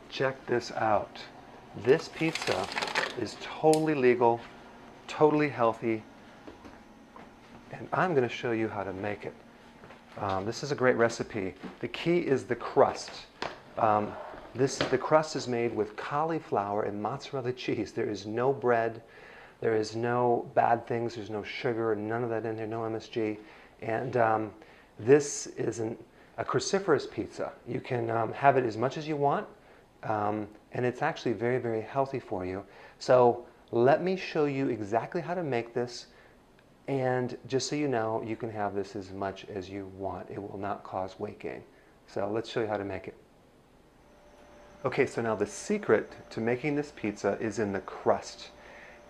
check this out. This pizza is totally legal, totally healthy, and I'm going to show you how to make it. This is a great recipe. The key is the crust. The crust is made with cauliflower and mozzarella cheese. There is no bread, there is no bad things, there's no sugar, none of that in there, no MSG. And this is a cruciferous pizza. You can have it as much as you want, and it's actually very, very healthy for you. So let me show you exactly how to make this, and just so you know, you can have this as much as you want. It will not cause weight gain. So let's show you how to make it. Okay, so now the secret to making this pizza is in the crust.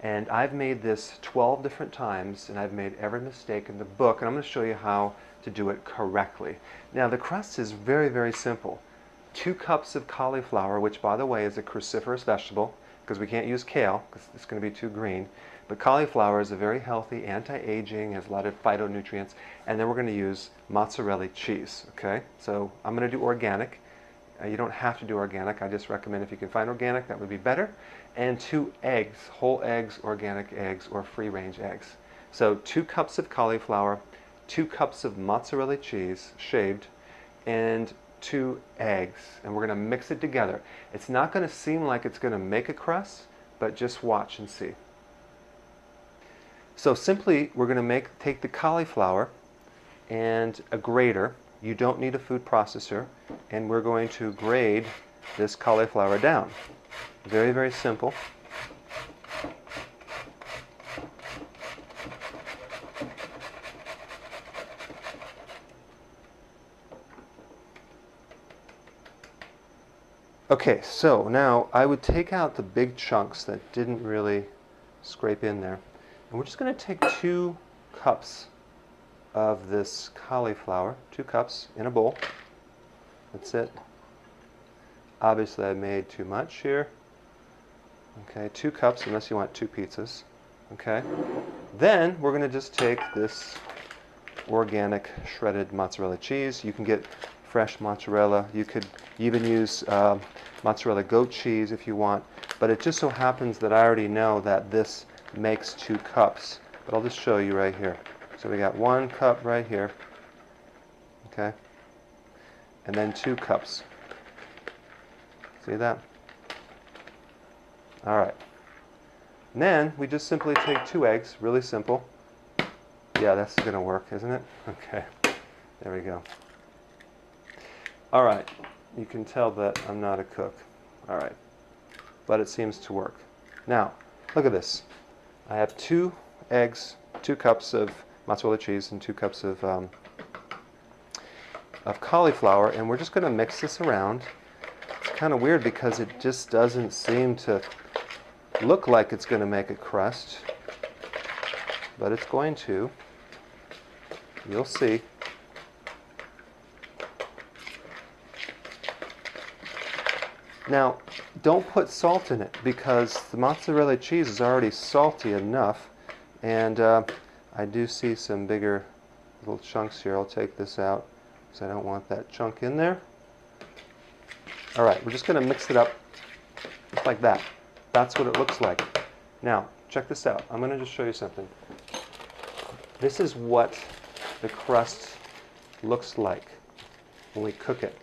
And I've made this 12 different times, and I've made every mistake in the book, and I'm going to show you how to do it correctly. Now the crust is very, very simple. 2 cups of cauliflower, which by the way is a cruciferous vegetable, because we can't use kale, because it's going to be too green. But cauliflower is a very healthy, anti-aging, has a lot of phytonutrients, and then we're going to use mozzarella cheese, okay? So I'm going to do organic. You don't have to do organic. I just recommend if you can find organic, that would be better. And 2 eggs, whole eggs, organic eggs, or free-range eggs. So 2 cups of cauliflower, 2 cups of mozzarella cheese, shaved, and 2 eggs. And we're going to mix it together. It's not going to seem like it's going to make a crust, but just watch and see. So simply, we're going to take the cauliflower and a grater. You don't need a food processor, and we're going to grate this cauliflower down. Very, very simple. Okay, so now I would take out the big chunks that didn't really scrape in there, and we're just going to take 2 cups of this cauliflower, 2 cups in a bowl. That's it. Obviously I made too much here. Okay, 2 cups unless you want 2 pizzas. Okay. Then we're going to just take this organic shredded mozzarella cheese. You can get fresh mozzarella. You could even use mozzarella goat cheese if you want. But it just so happens that I already know that this makes 2 cups. But I'll just show you right here. So we got 1 cup right here, okay, and then 2 cups. See that? All right. And then we just simply take 2 eggs, really simple. Yeah, that's going to work, isn't it? Okay, there we go. All right, you can tell that I'm not a cook. All right, but it seems to work. Now, look at this. I have 2 eggs, 2 cups of mozzarella cheese, and 2 cups of cauliflower, and we're just going to mix this around. It's kind of weird because it just doesn't seem to look like it's going to make a crust, but it's going to. You'll see. Now, don't put salt in it because the mozzarella cheese is already salty enough, and I do see some bigger little chunks here. I'll take this out because I don't want that chunk in there. All right, we're just going to mix it up just like that. That's what it looks like. Now, check this out. I'm going to just show you something. This is what the crust looks like when we cook it.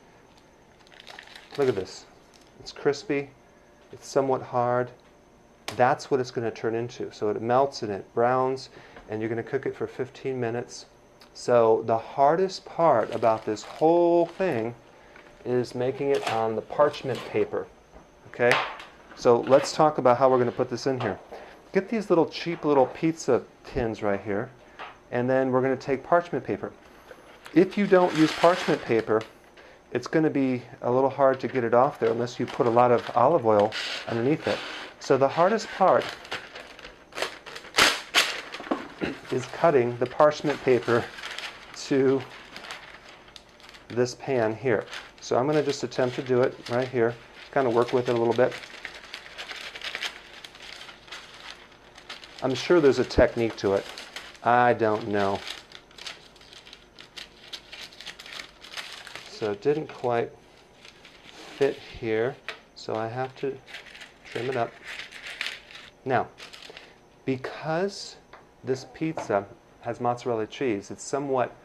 Look at this. It's crispy. It's somewhat hard. That's what it's going to turn into. So it melts and it browns, and you're going to cook it for 15 minutes. So the hardest part about this whole thing is making it on the parchment paper. Okay? So let's talk about how we're going to put this in here. Get these little cheap little pizza tins right here, and then we're going to take parchment paper. If you don't use parchment paper, it's going to be a little hard to get it off there unless you put a lot of olive oil underneath it. So the hardest part is cutting the parchment paper to this pan here. So I'm going to just attempt to do it right here, kind of work with it a little bit. I'm sure there's a technique to it. I don't know. So it didn't quite fit here. So I have to trim it up. Now, because this pizza has mozzarella cheese, it's somewhat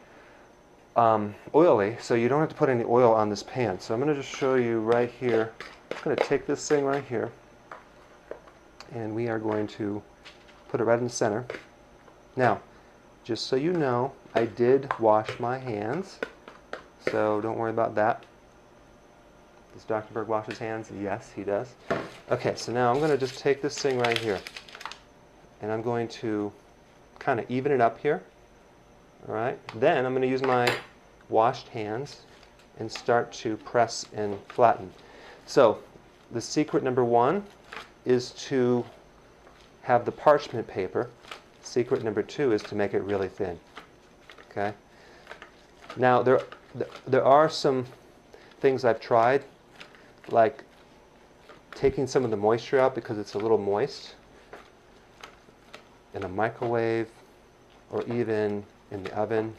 oily, so you don't have to put any oil on this pan. So I'm going to just show you right here. I'm going to take this thing right here, and we are going to put it right in the center. Now, just so you know, I did wash my hands, so don't worry about that. Does Dr. Berg wash his hands? Yes, he does. Okay, so now I'm going to just take this thing right here, and I'm going to kind of even it up here. All right. Then I'm going to use my washed hands and start to press and flatten. So the secret number one is to have the parchment paper. Secret number two is to make it really thin. Okay. Now there are some things I've tried, like taking some of the moisture out because it's a little moist in a microwave or even in the oven.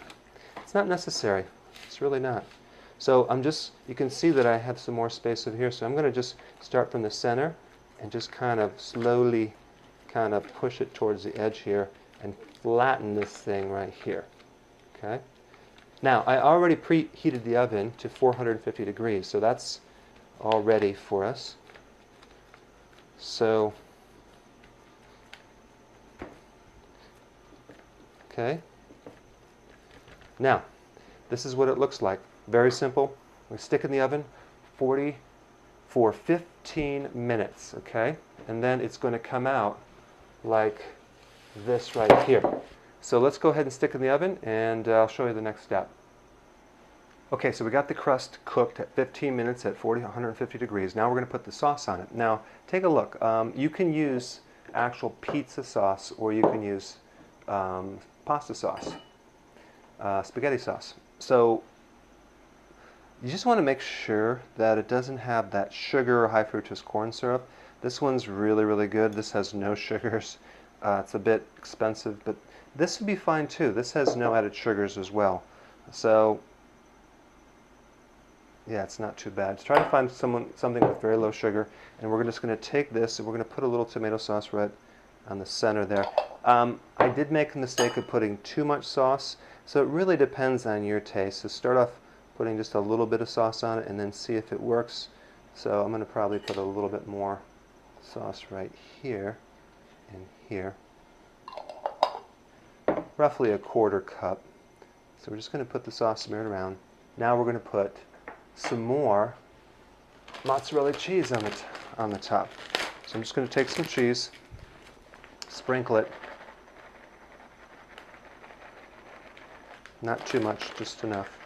It's not necessary. It's really not. So you can see that I have some more space over here, so I'm going to just start from the center and just kind of slowly kind of push it towards the edge here and flatten this thing right here. Okay? Now, I already preheated the oven to 450 degrees, so that's all ready for us. So, okay. Now, this is what it looks like. Very simple. We stick in the oven for 15 minutes, okay? And then it's going to come out like this right here. So let's go ahead and stick in the oven, and I'll show you the next step. Okay, so we got the crust cooked at 15 minutes at 150 degrees. Now we're going to put the sauce on it. Now, take a look. You can use actual pizza sauce, or you can use pasta sauce. Spaghetti sauce. So you just want to make sure that it doesn't have that sugar or high fructose corn syrup. This one's really, really good. This has no sugars. It's a bit expensive, but this would be fine too. This has no added sugars as well. So yeah, it's not too bad. Just try to find something with very low sugar, and we're just going to take this and we're going to put a little tomato sauce right on the center there. I did make the mistake of putting too much sauce, so it really depends on your taste. So start off putting just a little bit of sauce on it and then see if it works. So I'm going to probably put a little bit more sauce right here and here. Roughly a quarter cup. So we're just going to put the sauce smeared around. Now we're going to put some more mozzarella cheese on the top. So I'm just going to take some cheese, sprinkle it. Not too much, just enough.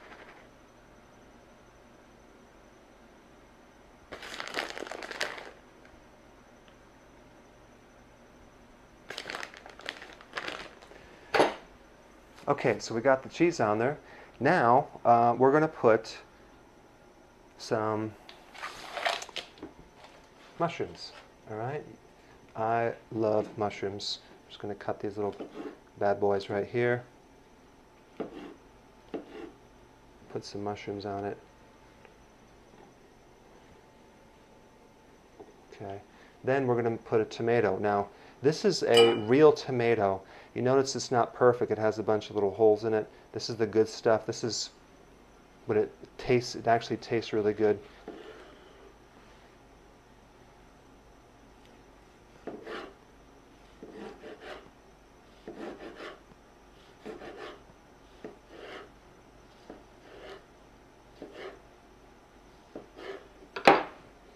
Okay, so we got the cheese on there. Now we're going to put some mushrooms. All right, I love mushrooms. I'm just going to cut these little bad boys right here. Put some mushrooms on it. Okay, then we're going to put a tomato. Now, this is a real tomato. You notice it's not perfect. It has a bunch of little holes in it. This is the good stuff. This is what it tastes. It actually tastes really good.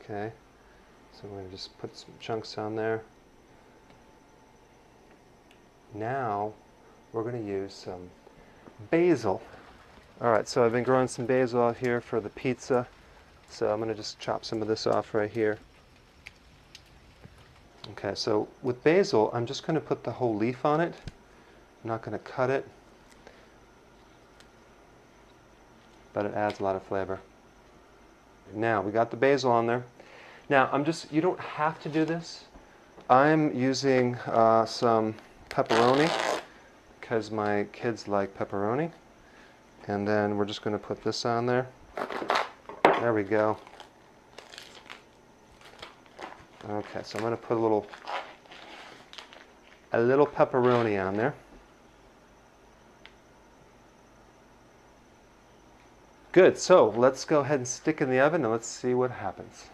Okay, so we're going to just put some chunks on there. Now we're going to use some basil. All right, so I've been growing some basil out here for the pizza, so I'm going to just chop some of this off right here. Okay, so with basil, I'm just going to put the whole leaf on it. I'm not going to cut it, but it adds a lot of flavor. Now we got the basil on there. Now you don't have to do this. I'm using some pepperoni because my kids like pepperoni. And then we're just going to put this on there. There we go. Okay, so I'm going to put a little pepperoni on there. Good, so let's go ahead and stick in the oven and let's see what happens.